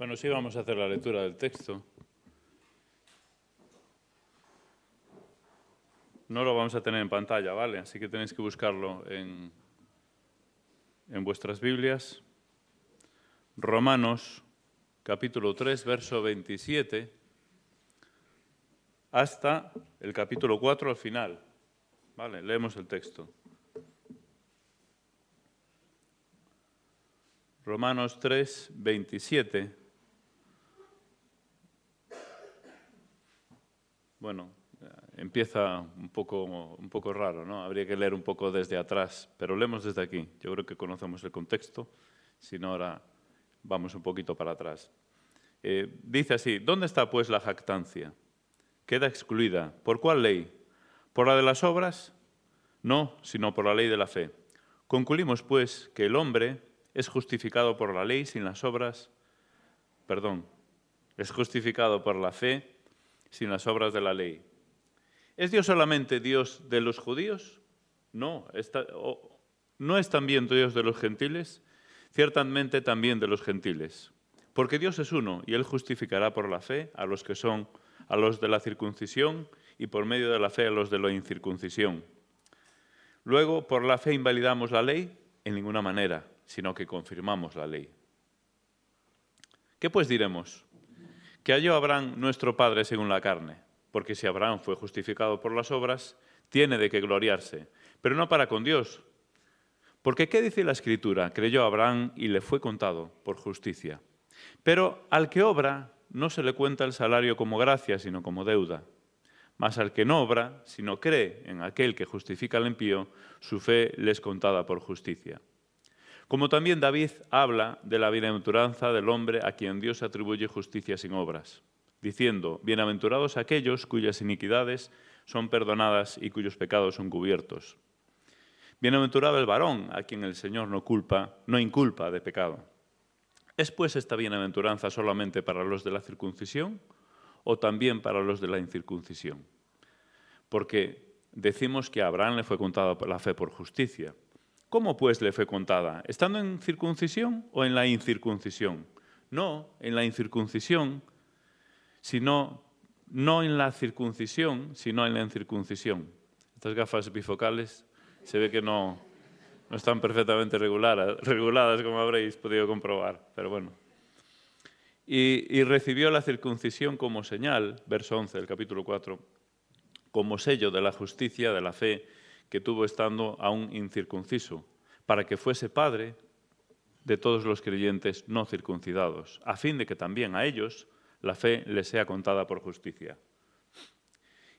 Bueno, sí, vamos a hacer la lectura del texto. No lo vamos a tener en pantalla, ¿vale? Así que tenéis que buscarlo en vuestras Biblias. Romanos, capítulo 3, verso 27, hasta el capítulo 4 al final. Vale, leemos el texto. Romanos 3, 27. Bueno, empieza un poco raro, ¿no? Habría que leer un poco desde atrás, pero leemos desde aquí. Yo creo que conocemos el contexto, si no ahora vamos un poquito para atrás. Dice así: ¿dónde está pues la jactancia? Queda excluida. ¿Por cuál ley? ¿Por la de las obras? No, sino por la ley de la fe. Concluimos pues que el hombre es justificado por la ley sin las obras, es justificado por la fe sin las obras de la ley. ¿Es Dios solamente Dios de los judíos? No. ¿No es también Dios de los gentiles? Ciertamente también de los gentiles. Porque Dios es uno, y Él justificará por la fe a los de la circuncisión, y por medio de la fe a los de la incircuncisión. Luego, ¿por la fe invalidamos la ley? En ninguna manera, sino que confirmamos la ley. ¿Qué pues diremos? ¿Que halló Abraham nuestro padre según la carne? Porque si Abraham fue justificado por las obras, tiene de qué gloriarse, pero no para con Dios. Porque ¿qué dice la Escritura? Creyó Abraham y le fue contado por justicia. Pero al que obra no se le cuenta el salario como gracia, sino como deuda. Mas al que no obra, sino cree en aquel que justifica al impío, su fe le es contada por justicia. Como también David habla de la bienaventuranza del hombre a quien Dios atribuye justicia sin obras, diciendo: bienaventurados aquellos cuyas iniquidades son perdonadas y cuyos pecados son cubiertos. Bienaventurado el varón a quien el Señor no inculpa de pecado. ¿Es pues esta bienaventuranza solamente para los de la circuncisión o también para los de la incircuncisión? Porque decimos que a Abraham le fue contada la fe por justicia. ¿Cómo pues le fue contada? ¿Estando en circuncisión o en la incircuncisión? No, en la incircuncisión, no en la circuncisión, sino en la incircuncisión. Estas gafas bifocales se ve que no están perfectamente reguladas, como habréis podido comprobar, pero bueno. Y recibió la circuncisión como señal, verso 11 del capítulo 4, como sello de la justicia, de la fe que tuvo estando aún incircunciso, para que fuese padre de todos los creyentes no circuncidados, a fin de que también a ellos la fe les sea contada por justicia.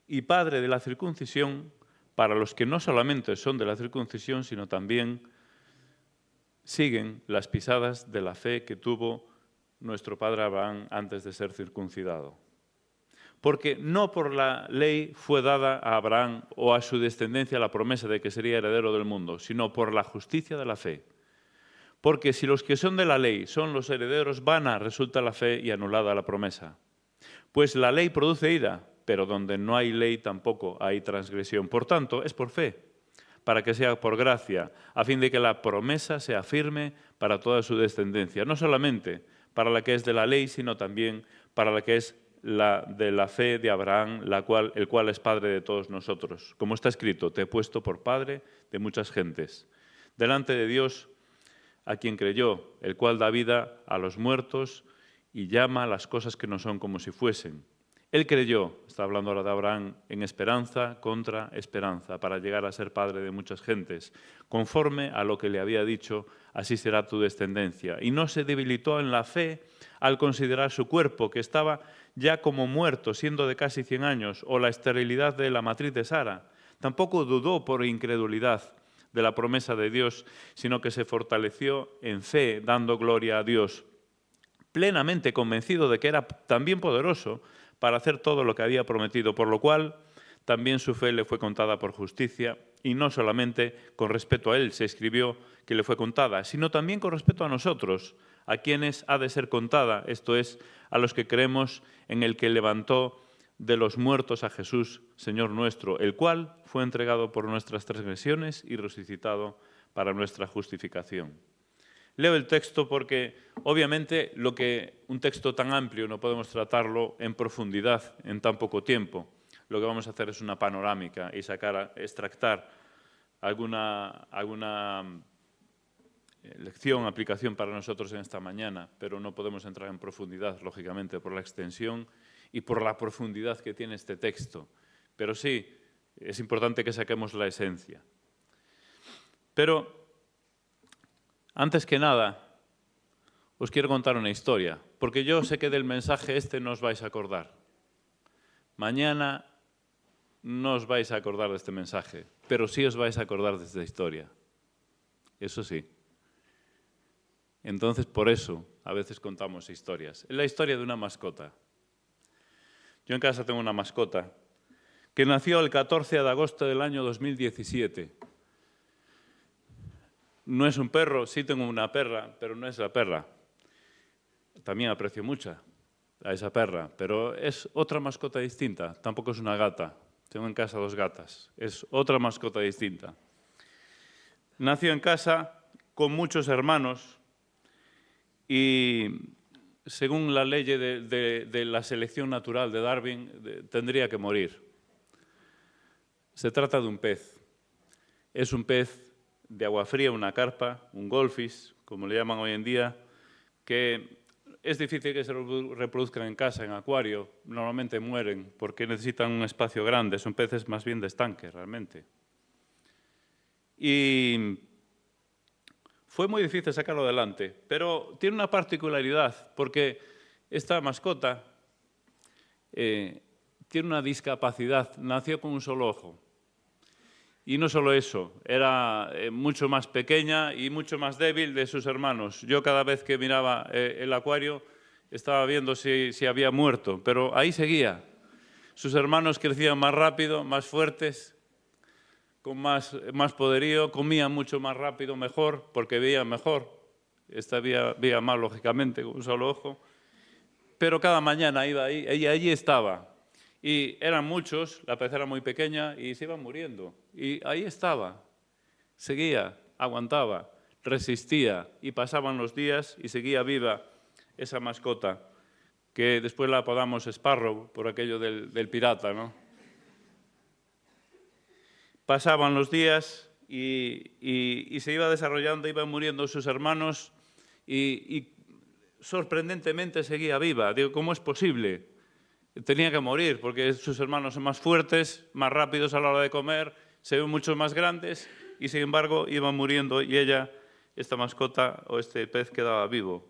Y padre de la circuncisión para los que no solamente son de la circuncisión, sino también siguen las pisadas de la fe que tuvo nuestro padre Abraham antes de ser circuncidado. Porque no por la ley fue dada a Abraham o a su descendencia la promesa de que sería heredero del mundo, sino por la justicia de la fe. Porque si los que son de la ley son los herederos, vana resulta la fe y anulada la promesa. Pues la ley produce ira, pero donde no hay ley tampoco hay transgresión. Por tanto, es por fe, para que sea por gracia, a fin de que la promesa sea firme para toda su descendencia, no solamente para la que es de la ley, sino también para la que es la de la fe de Abraham, el cual es padre de todos nosotros. Como está escrito: te he puesto por padre de muchas gentes, delante de Dios, a quien creyó, el cual da vida a los muertos y llama a las cosas que no son como si fuesen. Él creyó, está hablando ahora de Abraham, en esperanza contra esperanza, para llegar a ser padre de muchas gentes. Conforme a lo que le había dicho, así será tu descendencia. Y no se debilitó en la fe al considerar su cuerpo, que estaba ya como muerto, siendo de casi 100 años, o la esterilidad de la matriz de Sara. Tampoco dudó por incredulidad de la promesa de Dios, sino que se fortaleció en fe, dando gloria a Dios, plenamente convencido de que era también poderoso para hacer todo lo que había prometido, por lo cual también su fe le fue contada por justicia, y no solamente con respecto a él se escribió que le fue contada, sino también con respecto a nosotros, a quienes ha de ser contada, esto es, a los que creemos en el que levantó de los muertos a Jesús, Señor nuestro, el cual fue entregado por nuestras transgresiones y resucitado para nuestra justificación. Leo el texto porque, obviamente, un texto tan amplio no podemos tratarlo en profundidad en tan poco tiempo. Lo que vamos a hacer es una panorámica y extractar alguna lección, aplicación para nosotros en esta mañana, pero no podemos entrar en profundidad, lógicamente, por la extensión y por la profundidad que tiene este texto. Pero sí, es importante que saquemos la esencia. Pero, antes que nada, os quiero contar una historia, porque yo sé que del mensaje este no os vais a acordar. Mañana no os vais a acordar de este mensaje, pero sí os vais a acordar de esta historia. Eso sí. Entonces, por eso, a veces contamos historias. Es la historia de una mascota. Yo en casa tengo una mascota que nació el 14 de agosto del año 2017. No es un perro, sí tengo una perra, pero no es la perra. También aprecio mucho a esa perra, pero es otra mascota distinta. Tampoco es una gata. Tengo en casa 2 gatas. Es otra mascota distinta. Nació en casa con muchos hermanos y, según la ley de la selección natural de Darwin, tendría que morir. Se trata de un pez. Es un pez de agua fría, una carpa, un goldfish, como le llaman hoy en día, que es difícil que se reproduzcan en casa, en acuario. Normalmente mueren porque necesitan un espacio grande. Son peces más bien de estanque, realmente. Y fue muy difícil sacarlo adelante, pero tiene una particularidad, porque esta mascota tiene una discapacidad, nació con un solo ojo. Y no solo eso, era mucho más pequeña y mucho más débil de sus hermanos. Yo cada vez que miraba el acuario estaba viendo si había muerto, pero ahí seguía. Sus hermanos crecían más rápido, más fuertes, con más poderío, comían mucho más rápido, mejor, porque veían mejor. Esta veía mal, lógicamente, con un solo ojo. Pero cada mañana iba ahí, y allí estaba. Y eran muchos, la pez era muy pequeña y se iban muriendo. Y ahí estaba, seguía, aguantaba, resistía y pasaban los días y seguía viva esa mascota, que después la apodamos Sparrow por aquello del pirata, ¿no? Pasaban los días y se iba desarrollando, iban muriendo sus hermanos y sorprendentemente seguía viva. Digo, ¿cómo es posible? Tenía que morir porque sus hermanos son más fuertes, más rápidos a la hora de comer, se ven mucho más grandes y, sin embargo, iban muriendo y ella, esta mascota o este pez, quedaba vivo.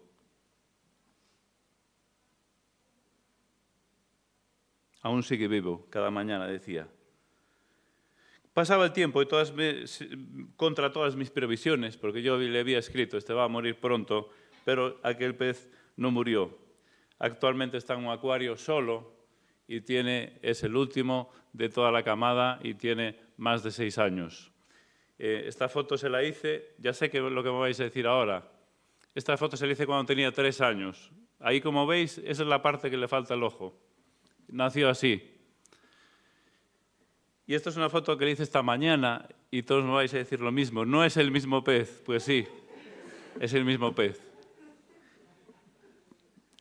Aún sigue vivo, cada mañana decía. Pasaba el tiempo y contra todas mis previsiones, porque yo le había escrito, este va a morir pronto, pero aquel pez no murió. Actualmente está en un acuario solo y es el último de toda la camada y tiene más de 6 años. Esta foto se la hice, ya sé lo que me vais a decir ahora. Esta foto se la hice cuando tenía 3 años. Ahí, como veis, esa es la parte que le falta el ojo. Nació así. Y esta es una foto que le hice esta mañana y todos me vais a decir lo mismo. ¿No es el mismo pez? Pues sí, es el mismo pez.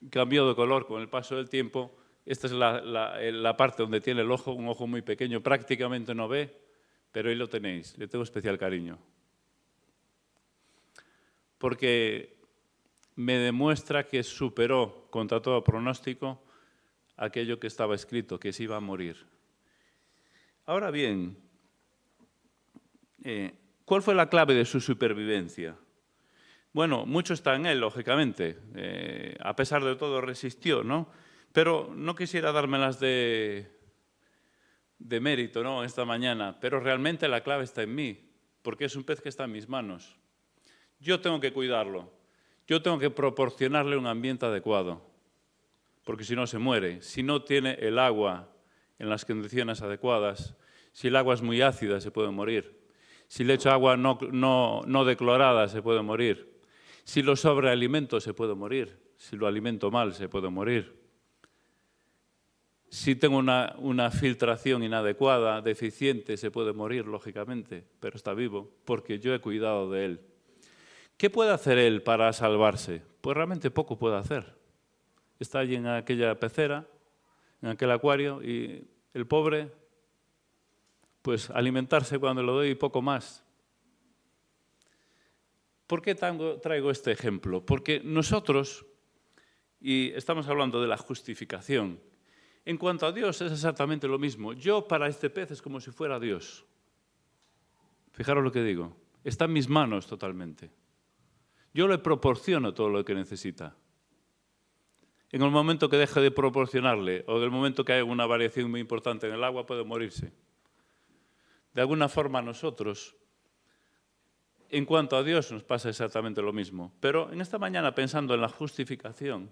Cambió de color con el paso del tiempo. Esta es la parte donde tiene el ojo, un ojo muy pequeño, prácticamente no ve, pero ahí lo tenéis, le tengo especial cariño. Porque me demuestra que superó contra todo pronóstico aquello que estaba escrito, que se iba a morir. Ahora bien, ¿cuál fue la clave de su supervivencia? Bueno, mucho está en él, lógicamente. A pesar de todo resistió, ¿no? Pero no quisiera dármelas de mérito, ¿no?, esta mañana, pero realmente la clave está en mí, porque es un pez que está en mis manos. Yo tengo que cuidarlo. Yo tengo que proporcionarle un ambiente adecuado, porque si no se muere. Si no tiene el agua en las condiciones adecuadas, si el agua es muy ácida, se puede morir. Si le echo agua no declorada, se puede morir. Si lo sobrealimento, se puede morir. Si lo alimento mal, se puede morir. Si tengo una filtración inadecuada, deficiente, se puede morir, lógicamente, pero está vivo, porque yo he cuidado de él. ¿Qué puede hacer él para salvarse? Pues realmente poco puede hacer. Está allí en aquella pecera, en aquel acuario, y el pobre, pues alimentarse cuando lo doy y poco más. ¿Por qué traigo este ejemplo? Porque nosotros, y estamos hablando de la justificación, en cuanto a Dios es exactamente lo mismo. Yo para este pez es como si fuera Dios. Fijaros lo que digo. Está en mis manos totalmente. Yo le proporciono todo lo que necesita. En el momento que deje de proporcionarle o en el momento que haya una variación muy importante en el agua, puede morirse. De alguna forma a nosotros, en cuanto a Dios, nos pasa exactamente lo mismo. Pero en esta mañana, pensando en la justificación,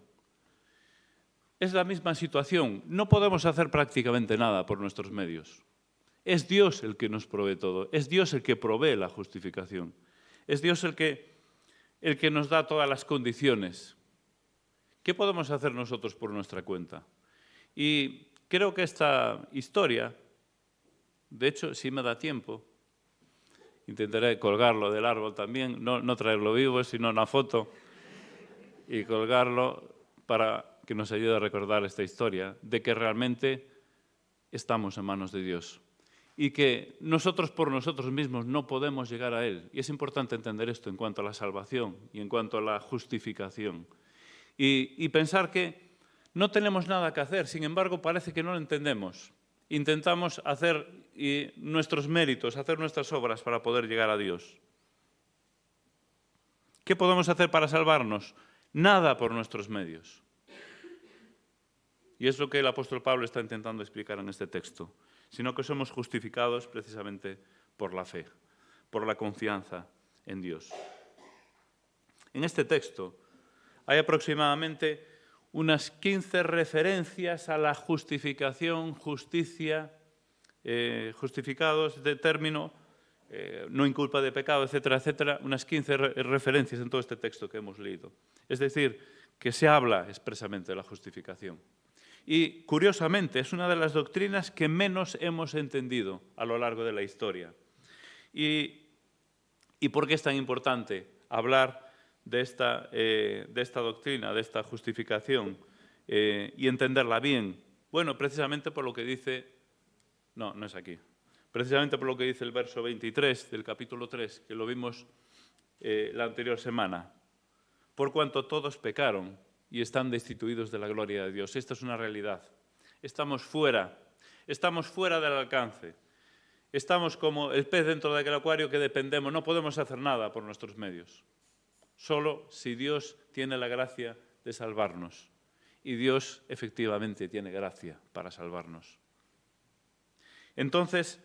es la misma situación. No podemos hacer prácticamente nada por nuestros medios. Es Dios el que nos provee todo. Es Dios el que provee la justificación. Es Dios el que nos da todas las condiciones. ¿Qué podemos hacer nosotros por nuestra cuenta? Y creo que esta historia, de hecho, si me da tiempo, intentaré colgarlo del árbol también, no traerlo vivo, sino una foto, y colgarlo para que nos ayude a recordar esta historia de que realmente estamos en manos de Dios y que nosotros por nosotros mismos no podemos llegar a Él. Y es importante entender esto en cuanto a la salvación y en cuanto a la justificación. Y pensar que no tenemos nada que hacer, sin embargo parece que no lo entendemos. Intentamos hacer nuestros méritos, hacer nuestras obras para poder llegar a Dios. ¿Qué podemos hacer para salvarnos? Nada por nuestros medios. Y es lo que el apóstol Pablo está intentando explicar en este texto, sino que somos justificados precisamente por la fe, por la confianza en Dios. En este texto hay aproximadamente unas 15 referencias a la justificación, justicia, justificados de término, no inculpa de pecado, etcétera, etcétera, unas 15 referencias en todo este texto que hemos leído. Es decir, que se habla expresamente de la justificación. Y, curiosamente, es una de las doctrinas que menos hemos entendido a lo largo de la historia. ¿Y por qué es tan importante hablar de esta doctrina, de esta justificación y entenderla bien? Bueno, precisamente por lo que dice... No es aquí. Precisamente por lo que dice el verso 23 del capítulo 3, que lo vimos la anterior semana. Por cuanto todos pecaron y están destituidos de la gloria de Dios. Esta es una realidad. Estamos fuera del alcance. Estamos como el pez dentro de aquel acuario que dependemos, no podemos hacer nada por nuestros medios. Solo si Dios tiene la gracia de salvarnos. Y Dios efectivamente tiene gracia para salvarnos. Entonces,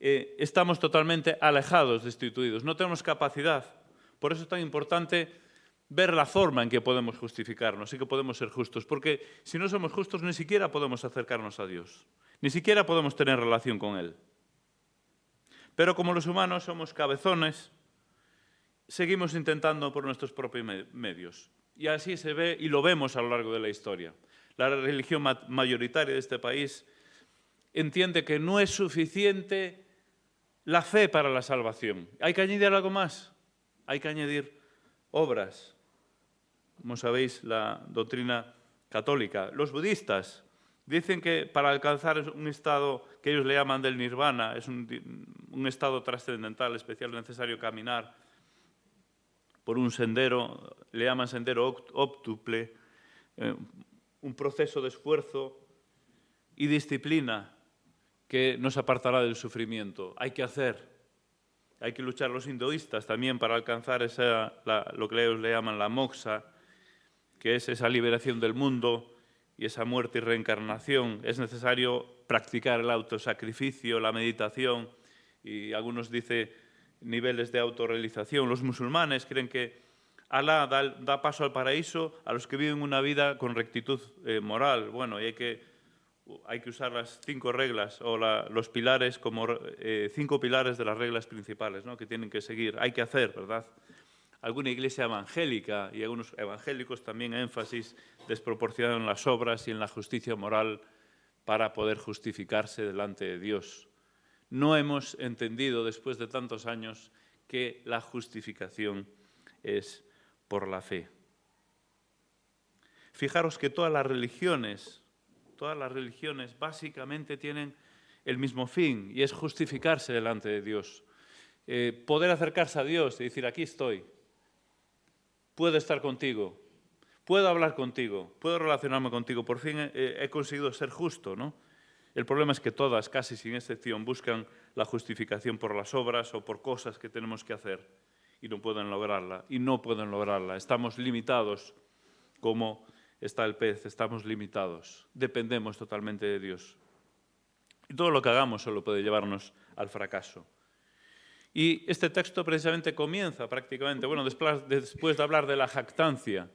estamos totalmente alejados, destituidos. No tenemos capacidad. Por eso es tan importante ver la forma en que podemos justificarnos y que podemos ser justos. Porque si no somos justos, ni siquiera podemos acercarnos a Dios. Ni siquiera podemos tener relación con Él. Pero como los humanos somos cabezones, seguimos intentando por nuestros propios medios. Y así se ve y lo vemos a lo largo de la historia. La religión mayoritaria de este país entiende que no es suficiente la fe para la salvación. Hay que añadir algo más. Hay que añadir obras. Como sabéis, la doctrina católica. Los budistas dicen que para alcanzar un estado que ellos le llaman del nirvana, es un estado trascendental, especial, necesario caminar por un sendero, le llaman sendero óptuple, un proceso de esfuerzo y disciplina que nos apartará del sufrimiento. Hay que luchar. Los hinduistas también para alcanzar lo que ellos le llaman la moksha, que es esa liberación del mundo y esa muerte y reencarnación. Es necesario practicar el autosacrificio, la meditación, y algunos dicen niveles de autorrealización. Los musulmanes creen que Alá da paso al paraíso a los que viven una vida con rectitud moral. Bueno, y hay que usar las 5 reglas o los pilares como 5 pilares de las reglas principales, ¿no?, que tienen que seguir. Hay que hacer, ¿verdad? Alguna iglesia evangélica y algunos evangélicos también énfasis desproporcionado en las obras y en la justicia moral para poder justificarse delante de Dios. No hemos entendido después de tantos años que la justificación es por la fe. Fijaros que todas las religiones básicamente tienen el mismo fin, y es justificarse delante de Dios. Poder acercarse a Dios y decir, aquí estoy, puedo estar contigo, puedo hablar contigo, puedo relacionarme contigo, por fin he conseguido ser justo, ¿no? El problema es que todas, casi sin excepción, buscan la justificación por las obras o por cosas que tenemos que hacer y no pueden lograrla. Estamos limitados, como está el pez, estamos limitados, dependemos totalmente de Dios. Y todo lo que hagamos solo puede llevarnos al fracaso. Y este texto precisamente comienza prácticamente, después de hablar de la jactancia.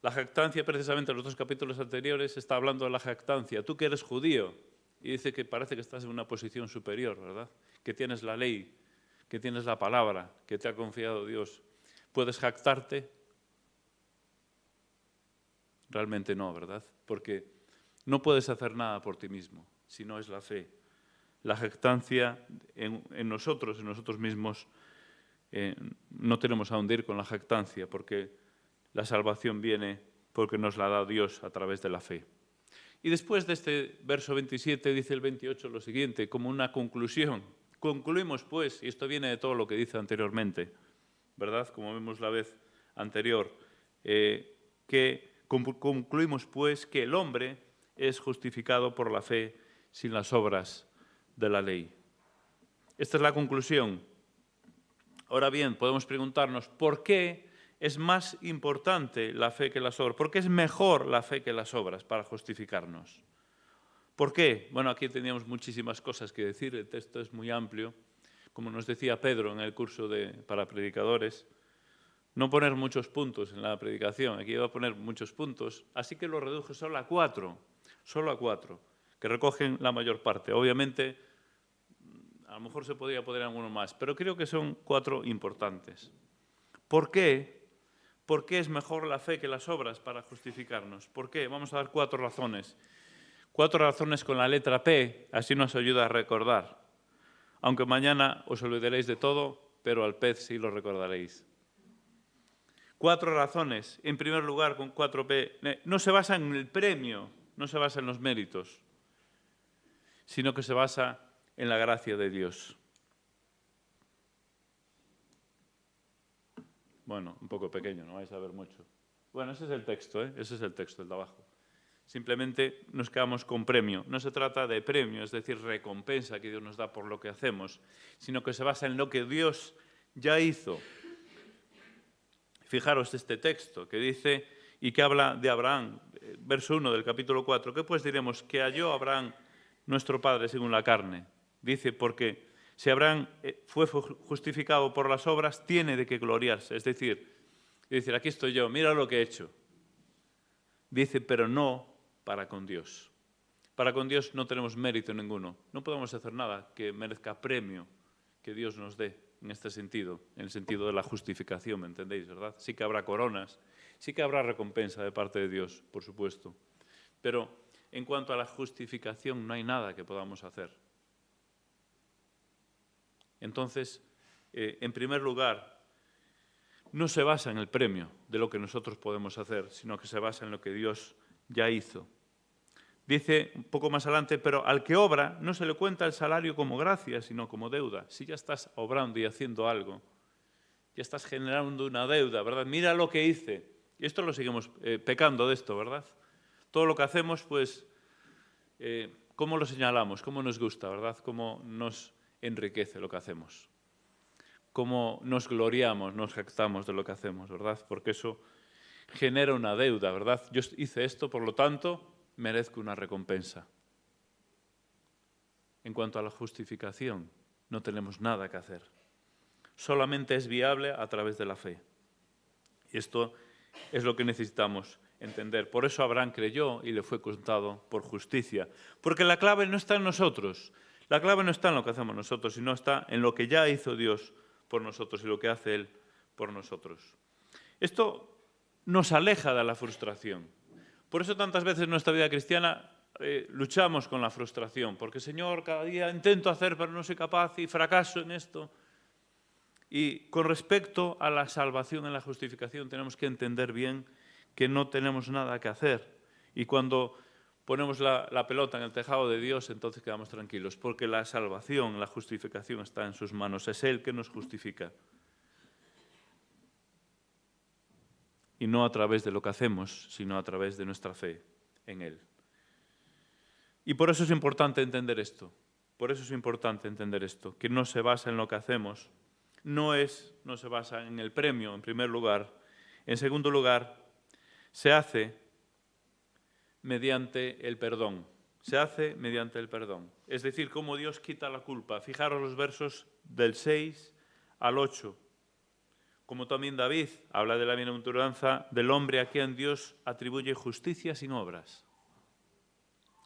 La jactancia, precisamente en los 2 capítulos anteriores, está hablando de la jactancia. Tú que eres judío, y dice que parece que estás en una posición superior, ¿verdad? Que tienes la ley, que tienes la palabra, que te ha confiado Dios. ¿Puedes jactarte? Realmente no, ¿verdad? Porque no puedes hacer nada por ti mismo, si no es la fe. La jactancia en nosotros mismos, no tenemos a dónde ir con la jactancia, porque la salvación viene porque nos la da Dios a través de la fe. Y después de este verso 27 dice el 28 lo siguiente, como una conclusión. Concluimos pues, y esto viene de todo lo que dice anteriormente, ¿verdad? Como vimos la vez anterior, que concluimos pues que el hombre es justificado por la fe sin las obras de la ley. Esta es la conclusión. Ahora bien, podemos preguntarnos, ¿por qué es más importante la fe que las obras? ¿Por qué es mejor la fe que las obras para justificarnos? ¿Por qué? Bueno, aquí teníamos muchísimas cosas que decir, el texto es muy amplio. Como nos decía Pedro en el curso para predicadores, no poner muchos puntos en la predicación, aquí iba a poner muchos puntos, así que lo reduje solo a 4, que recogen la mayor parte. Obviamente, a lo mejor se podría poner alguno más, pero creo que son 4 importantes. ¿Por qué? ¿Por qué es mejor la fe que las obras para justificarnos? ¿Por qué? Vamos a dar 4 razones. 4 razones con la letra P, así nos ayuda a recordar. Aunque mañana os olvidaréis de todo, pero al pez sí lo recordaréis. 4 razones. En primer lugar, con 4P, no se basa en el premio, no se basa en los méritos, sino que se basa en la gracia de Dios. Bueno, un poco pequeño, no vais a ver mucho. Bueno, ese es el texto, ese es el texto, el de abajo. Simplemente nos quedamos con premio. No se trata de premio, es decir, recompensa que Dios nos da por lo que hacemos, sino que se basa en lo que Dios ya hizo. Fijaros este texto que dice y que habla de Abraham, verso 1 del capítulo 4. ¿Qué pues diremos? Que halló Abraham, nuestro padre, según la carne. Dice, porque si Abraham fue justificado por las obras, tiene de qué gloriarse. Es decir, aquí estoy yo, mira lo que he hecho. Dice, pero no para con Dios. Para con Dios no tenemos mérito ninguno. No podemos hacer nada que merezca premio que Dios nos dé en este sentido, en el sentido de la justificación, ¿me entendéis, verdad? Sí que habrá coronas, sí que habrá recompensa de parte de Dios, por supuesto. Pero en cuanto a la justificación no hay nada que podamos hacer. Entonces, en primer lugar, no se basa en el premio de lo que nosotros podemos hacer, sino que se basa en lo que Dios ya hizo. Dice un poco más adelante, pero al que obra no se le cuenta el salario como gracia, sino como deuda. Si ya estás obrando y haciendo algo, ya estás generando una deuda, ¿verdad? Mira lo que hice. Y esto lo seguimos pecando de esto, ¿verdad? Todo lo que hacemos, pues, ¿cómo lo señalamos? ¿Cómo nos gusta, verdad? ¿Cómo nos enriquece lo que hacemos? ¿Cómo nos gloriamos, nos jactamos de lo que hacemos, verdad? Porque eso genera una deuda, ¿verdad? Yo hice esto, por lo tanto, merezco una recompensa. En cuanto a la justificación, no tenemos nada que hacer. Solamente es viable a través de la fe. Y esto es lo que necesitamos entender. Por eso Abraham creyó y le fue contado por justicia. Porque la clave no está en nosotros. La clave no está en lo que hacemos nosotros, sino está en lo que ya hizo Dios por nosotros y lo que hace Él por nosotros. Esto nos aleja de la frustración. Por eso tantas veces en nuestra vida cristiana luchamos con la frustración, porque Señor, cada día intento hacer pero no soy capaz y fracaso en esto. Y con respecto a la salvación y la justificación tenemos que entender bien que no tenemos nada que hacer. Y cuando ponemos la pelota en el tejado de Dios, entonces quedamos tranquilos, porque la salvación, la justificación está en sus manos. Es Él que nos justifica. Y no a través de lo que hacemos, sino a través de nuestra fe en Él. Y por eso es importante entender esto. Por eso es importante entender esto, que no se basa en lo que hacemos, no se basa en el premio, en primer lugar. En segundo lugar, se hace mediante el perdón. Se hace mediante el perdón. Es decir, cómo Dios quita la culpa. Fijaros los versos del 6 al 8. Como también David habla de la bienaventuranza del hombre a quien Dios atribuye justicia sin obras,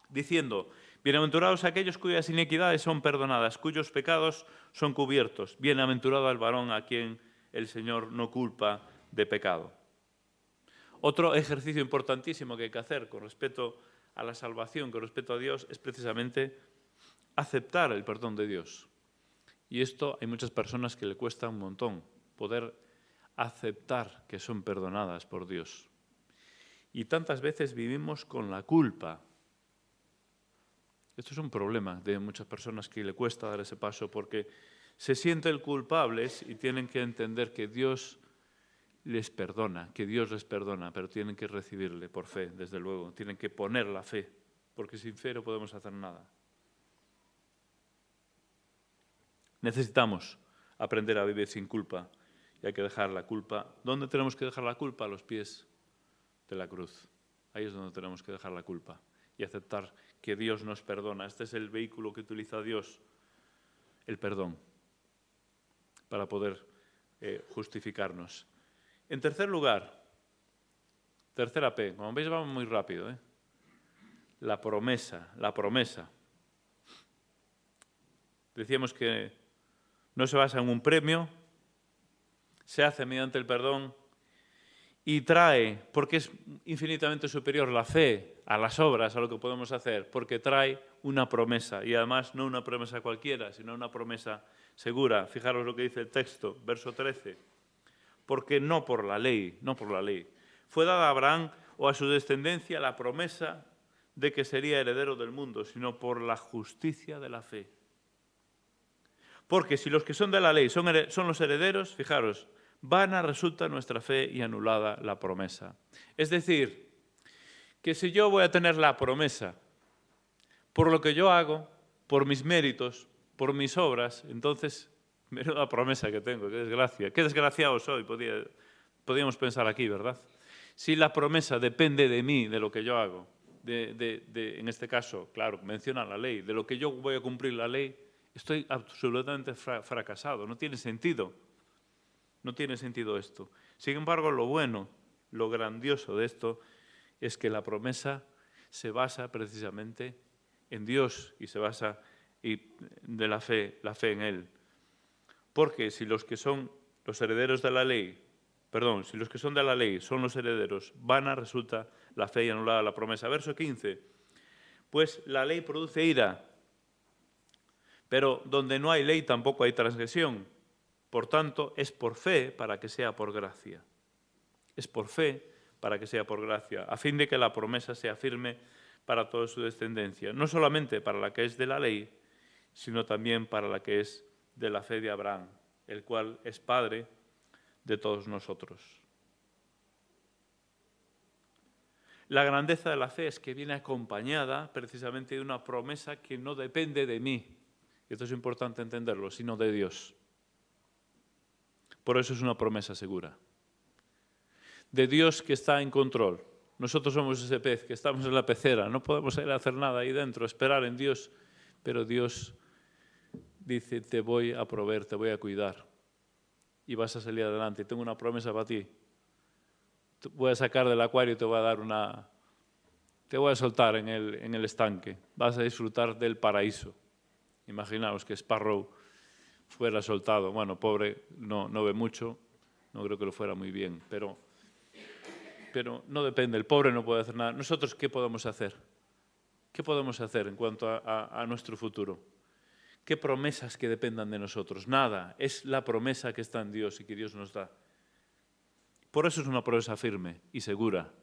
diciendo: bienaventurados aquellos cuyas iniquidades son perdonadas, cuyos pecados son cubiertos. Bienaventurado el varón a quien el Señor no culpa de pecado. Otro ejercicio importantísimo que hay que hacer con respecto a la salvación, con respecto a Dios, es precisamente aceptar el perdón de Dios. Y esto hay muchas personas que le cuesta un montón, poder aceptar que son perdonadas por Dios. Y tantas veces vivimos con la culpa. Esto es un problema de muchas personas que le cuesta dar ese paso porque se sienten culpables y tienen que entender que Dios les perdona, pero tienen que recibirle por fe, desde luego. Tienen que poner la fe, porque sin fe no podemos hacer nada. Necesitamos aprender a vivir sin culpa y hay que dejar la culpa. ¿Dónde tenemos que dejar la culpa? A los pies de la cruz. Ahí es donde tenemos que dejar la culpa y aceptar que Dios nos perdona. Este es el vehículo que utiliza Dios, el perdón, para poder justificarnos. En tercer lugar, tercera P, como veis vamos muy rápido, la promesa. Decíamos que no se basa en un premio, se hace mediante el perdón y trae, porque es infinitamente superior la fe a las obras, a lo que podemos hacer, porque trae una promesa, y además no una promesa cualquiera, sino una promesa segura. Fijaros lo que dice el texto, verso 13. Porque no por la ley, fue dada a Abraham o a su descendencia la promesa de que sería heredero del mundo, sino por la justicia de la fe. Porque si los que son de la ley son los herederos, fijaros, vana resulta nuestra fe y anulada la promesa. Es decir, que si yo voy a tener la promesa por lo que yo hago, por mis méritos, por mis obras, entonces, menuda promesa que tengo, qué desgracia. Qué desgraciado soy, podríamos pensar aquí, ¿verdad? Si la promesa depende de mí, de lo que yo hago, en este caso, claro, menciona la ley, de lo que yo voy a cumplir la ley, estoy absolutamente fracasado, no tiene sentido. No tiene sentido esto. Sin embargo, lo bueno, lo grandioso de esto es que la promesa se basa precisamente en Dios y se basa de la fe en Él. Porque si los que son los herederos de la ley, si los que son de la ley son los herederos, vana resulta la fe y anulada la promesa. Verso 15. Pues la ley produce ira, pero donde no hay ley tampoco hay transgresión. Por tanto, es por fe para que sea por gracia. Es por fe para que sea por gracia, a fin de que la promesa sea firme para toda su descendencia, no solamente para la que es de la ley, sino también para la que es de la fe de Abraham, el cual es Padre de todos nosotros. La grandeza de la fe es que viene acompañada precisamente de una promesa que no depende de mí, y esto es importante entenderlo, sino de Dios. Por eso es una promesa segura. De Dios que está en control. Nosotros somos ese pez que estamos en la pecera, no podemos ir a hacer nada ahí dentro, esperar en Dios, pero Dios dice, te voy a proveer, te voy a cuidar y vas a salir adelante. Tengo una promesa para ti. Te voy a sacar del acuario y te voy a dar te voy a soltar en el estanque. Vas a disfrutar del paraíso. Imaginaos que Sparrow fuera soltado. Bueno, pobre, no ve mucho, no creo que lo fuera muy bien, pero no depende, el pobre no puede hacer nada. ¿Nosotros qué podemos hacer? ¿Qué podemos hacer en cuanto a nuestro futuro? ¿Qué promesas que dependan de nosotros? Nada, es la promesa que está en Dios y que Dios nos da. Por eso es una promesa firme y segura.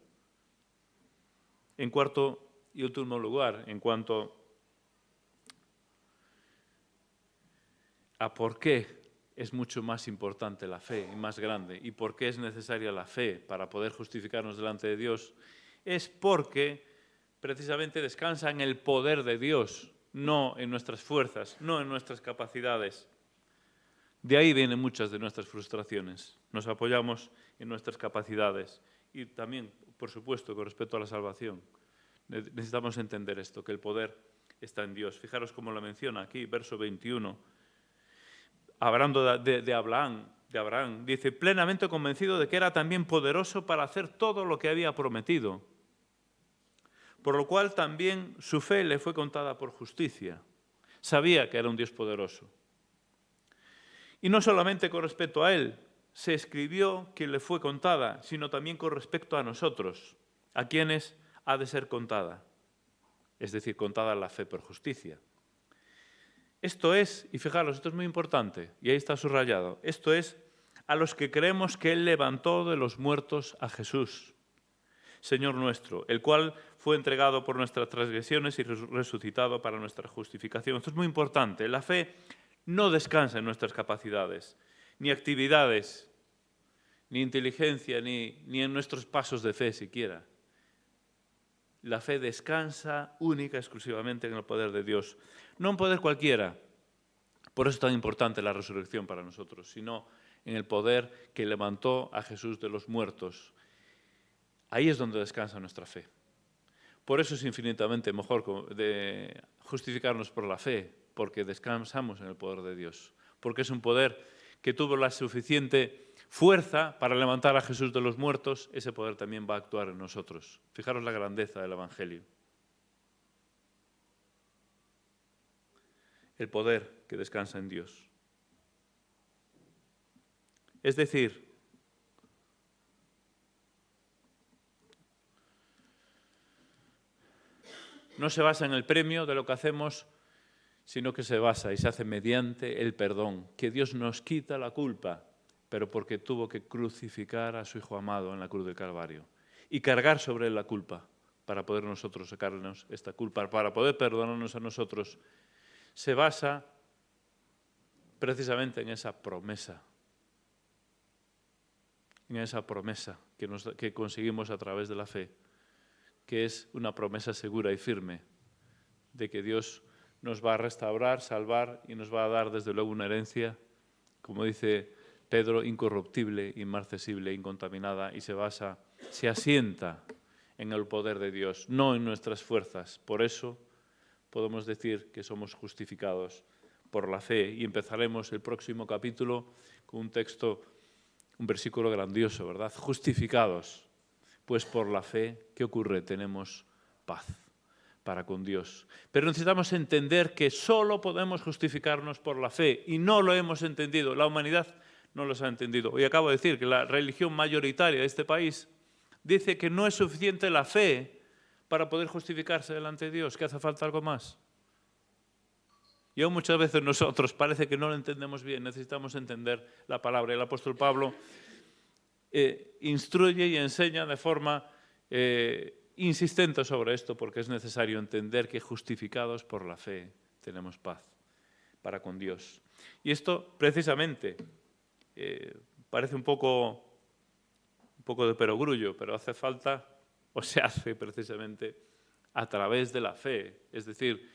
En cuarto y último lugar, en cuanto a por qué es mucho más importante la fe y más grande, y por qué es necesaria la fe para poder justificarnos delante de Dios, es porque precisamente descansa en el poder de Dios, no en nuestras fuerzas, no en nuestras capacidades. De ahí vienen muchas de nuestras frustraciones. Nos apoyamos en nuestras capacidades y también, por supuesto, con respecto a la salvación. Necesitamos entender esto, que el poder está en Dios. Fijaros cómo lo menciona aquí, verso 21. Hablando de Abraham, dice, plenamente convencido de que era también poderoso para hacer todo lo que había prometido, por lo cual también su fe le fue contada por justicia. Sabía que era un Dios poderoso. Y no solamente con respecto a él se escribió que le fue contada, sino también con respecto a nosotros, a quienes ha de ser contada, es decir, contada la fe por justicia. Esto es, y fijaros, esto es muy importante, y ahí está subrayado, esto es a los que creemos que Él levantó de los muertos a Jesús, Señor nuestro, el cual fue entregado por nuestras transgresiones y resucitado para nuestra justificación. Esto es muy importante. La fe no descansa en nuestras capacidades, ni actividades, ni inteligencia, ni en nuestros pasos de fe siquiera. La fe descansa única, exclusivamente en el poder de Dios. No en poder cualquiera, por eso es tan importante la resurrección para nosotros, sino en el poder que levantó a Jesús de los muertos. Ahí es donde descansa nuestra fe. Por eso es infinitamente mejor de justificarnos por la fe, porque descansamos en el poder de Dios. Porque es un poder que tuvo la suficiente fuerza para levantar a Jesús de los muertos, ese poder también va a actuar en nosotros. Fijaros la grandeza del Evangelio. El poder que descansa en Dios. Es decir, no se basa en el premio de lo que hacemos, sino que se basa y se hace mediante el perdón, que Dios nos quita la culpa, pero porque tuvo que crucificar a su Hijo amado en la cruz del Calvario y cargar sobre él la culpa para poder nosotros sacarnos esta culpa, para poder perdonarnos a nosotros. Se basa precisamente en esa promesa que conseguimos a través de la fe, que es una promesa segura y firme de que Dios nos va a restaurar, salvar y nos va a dar desde luego una herencia, como dice Pedro, incorruptible, inmarcesible, incontaminada, y se asienta en el poder de Dios, no en nuestras fuerzas. Por eso podemos decir que somos justificados por la fe. Y empezaremos el próximo capítulo con un texto, un versículo grandioso, ¿verdad? Justificados, pues por la fe, ¿qué ocurre? Tenemos paz para con Dios. Pero necesitamos entender que solo podemos justificarnos por la fe y no lo hemos entendido. La humanidad no los ha entendido. Hoy acabo de decir que la religión mayoritaria de este país dice que no es suficiente la fe para poder justificarse delante de Dios, que hace falta algo más. Y aún muchas veces nosotros parece que no lo entendemos bien, necesitamos entender la palabra. El apóstol Pablo instruye y enseña de forma insistente sobre esto, porque es necesario entender que justificados por la fe tenemos paz para con Dios. Y esto precisamente parece un poco de perogrullo, pero hace falta, o se hace precisamente a través de la fe. Es decir,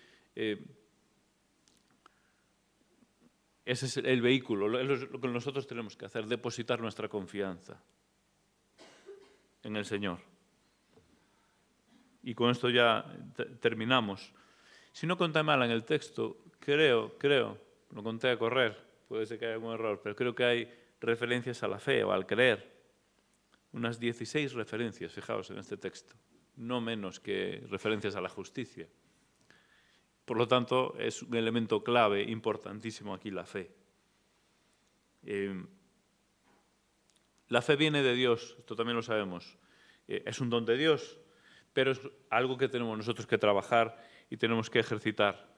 ese es el vehículo, lo que nosotros tenemos que hacer, depositar nuestra confianza en el Señor. Y con esto ya terminamos. Si no conté mal en el texto, creo, lo conté a correr, puede ser que haya algún error, pero creo que hay referencias a la fe o al creer. Unas 16 referencias, fijaos en este texto, no menos que referencias a la justicia. Por lo tanto, es un elemento clave, importantísimo aquí la fe. La fe viene de Dios, esto también lo sabemos. Es un don de Dios, pero es algo que tenemos nosotros que trabajar y tenemos que ejercitar.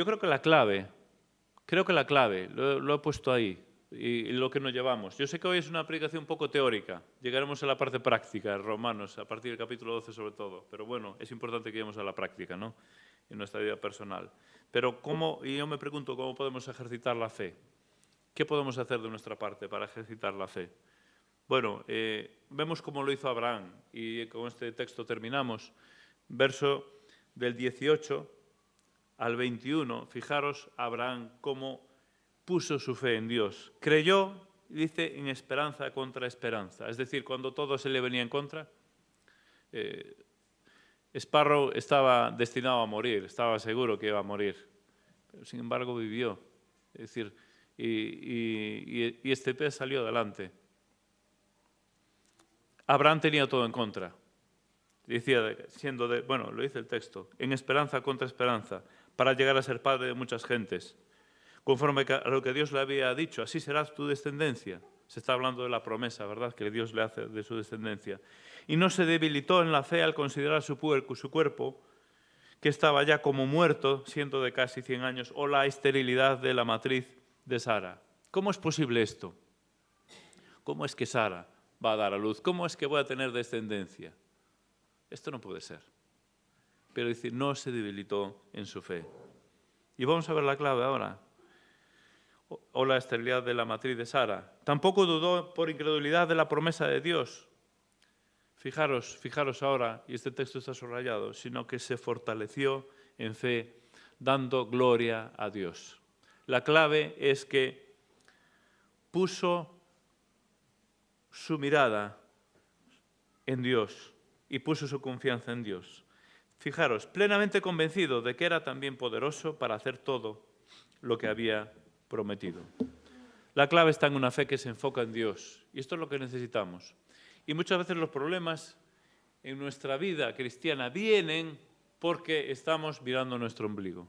Yo creo que la clave, lo he puesto ahí, y lo que nos llevamos. Yo sé que hoy es una predicación un poco teórica, llegaremos a la parte práctica, Romanos, a partir del capítulo 12 sobre todo, pero bueno, es importante que lleguemos a la práctica, ¿no?, en nuestra vida personal. Pero y yo me pregunto, ¿cómo podemos ejercitar la fe? ¿Qué podemos hacer de nuestra parte para ejercitar la fe? Bueno, vemos cómo lo hizo Abraham, y con este texto terminamos. Verso del 18 al 21, fijaros Abraham cómo puso su fe en Dios. Creyó, dice, en esperanza contra esperanza. Es decir, cuando todo se le venía en contra, Sparrow estaba destinado a morir, estaba seguro que iba a morir, pero sin embargo vivió. Es decir, y este pez salió adelante. Abraham tenía todo en contra. Decía, lo dice el texto, en esperanza contra esperanza, para llegar a ser padre de muchas gentes. Conforme a lo que Dios le había dicho, así será tu descendencia. Se está hablando de la promesa, ¿verdad?, que Dios le hace de su descendencia. Y no se debilitó en la fe al considerar su cuerpo, que estaba ya como muerto, siendo de casi 100 años, o la esterilidad de la matriz de Sara. ¿Cómo es posible esto? ¿Cómo es que Sara va a dar a luz? ¿Cómo es que voy a tener descendencia? Esto no puede ser. Pero dice, no se debilitó en su fe. Y vamos a ver la clave ahora. O la esterilidad de la matriz de Sara. Tampoco dudó por incredulidad de la promesa de Dios. Fijaros ahora, y este texto está subrayado, sino que se fortaleció en fe, dando gloria a Dios. La clave es que puso su mirada en Dios y puso su confianza en Dios. Fijaros, plenamente convencido de que era también poderoso para hacer todo lo que había prometido. La clave está en una fe que se enfoca en Dios, y esto es lo que necesitamos. Y muchas veces los problemas en nuestra vida cristiana vienen porque estamos mirando nuestro ombligo.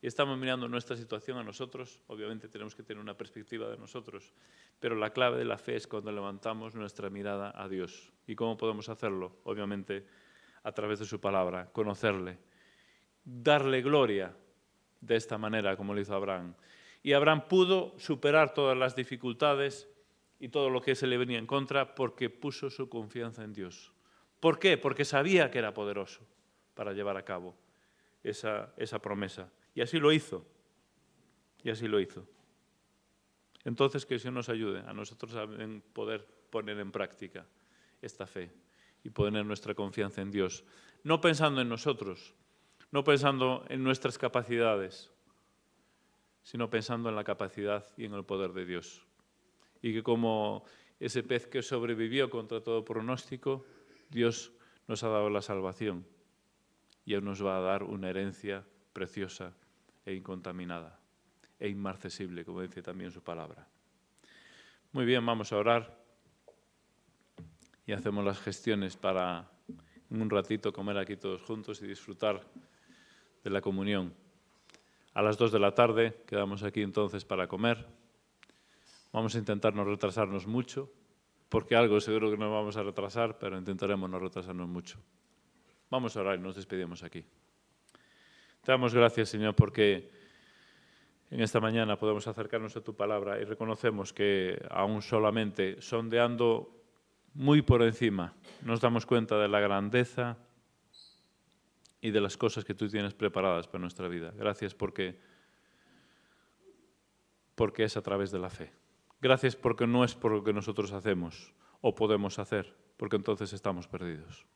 Y estamos mirando nuestra situación a nosotros. Obviamente tenemos que tener una perspectiva de nosotros, pero la clave de la fe es cuando levantamos nuestra mirada a Dios. ¿Y cómo podemos hacerlo? Obviamente a través de su palabra, conocerle, darle gloria de esta manera como lo hizo Abraham. Y Abraham pudo superar todas las dificultades y todo lo que se le venía en contra porque puso su confianza en Dios. ¿Por qué? Porque sabía que era poderoso para llevar a cabo esa promesa. Y así lo hizo. Y así lo hizo. Entonces, que el Señor nos ayude a nosotros a poder poner en práctica esta fe y poner nuestra confianza en Dios. No pensando en nosotros, no pensando en nuestras capacidades, sino pensando en la capacidad y en el poder de Dios. Y que como ese pez que sobrevivió contra todo pronóstico, Dios nos ha dado la salvación y Él nos va a dar una herencia preciosa e incontaminada e inmarcesible, como dice también su palabra. Muy bien, vamos a orar y hacemos las gestiones para en un ratito comer aquí todos juntos y disfrutar de la comunión. A las 2 de la tarde quedamos aquí entonces para comer. Vamos a intentar no retrasarnos mucho, porque algo seguro que nos vamos a retrasar, pero intentaremos no retrasarnos mucho. Vamos a orar y nos despedimos aquí. Te damos gracias, Señor, porque en esta mañana podemos acercarnos a tu palabra y reconocemos que aún solamente sondeando muy por encima nos damos cuenta de la grandeza y de las cosas que tú tienes preparadas para nuestra vida. Gracias porque es a través de la fe. Gracias porque no es por lo que nosotros hacemos o podemos hacer, porque entonces estamos perdidos.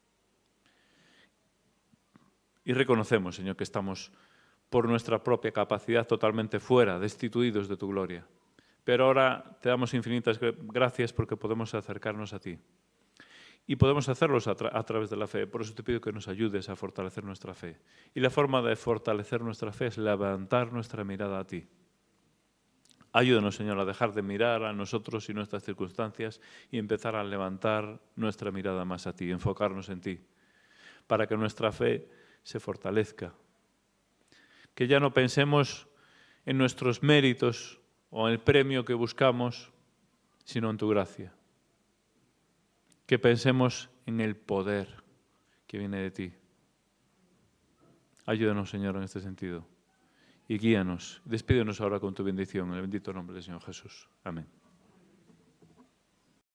Y reconocemos, Señor, que estamos por nuestra propia capacidad totalmente fuera, destituidos de tu gloria. Pero ahora te damos infinitas gracias porque podemos acercarnos a ti. Y podemos hacerlo a través de la fe. Por eso te pido que nos ayudes a fortalecer nuestra fe. Y la forma de fortalecer nuestra fe es levantar nuestra mirada a ti. Ayúdanos, Señor, a dejar de mirar a nosotros y nuestras circunstancias y empezar a levantar nuestra mirada más a ti, enfocarnos en ti, para que nuestra fe se fortalezca. Que ya no pensemos en nuestros méritos o en el premio que buscamos, sino en tu gracia. Que pensemos en el poder que viene de ti. Ayúdanos, Señor, en este sentido. y guíanos. Despídenos ahora con tu bendición, en el bendito nombre del Señor Jesús. Amén.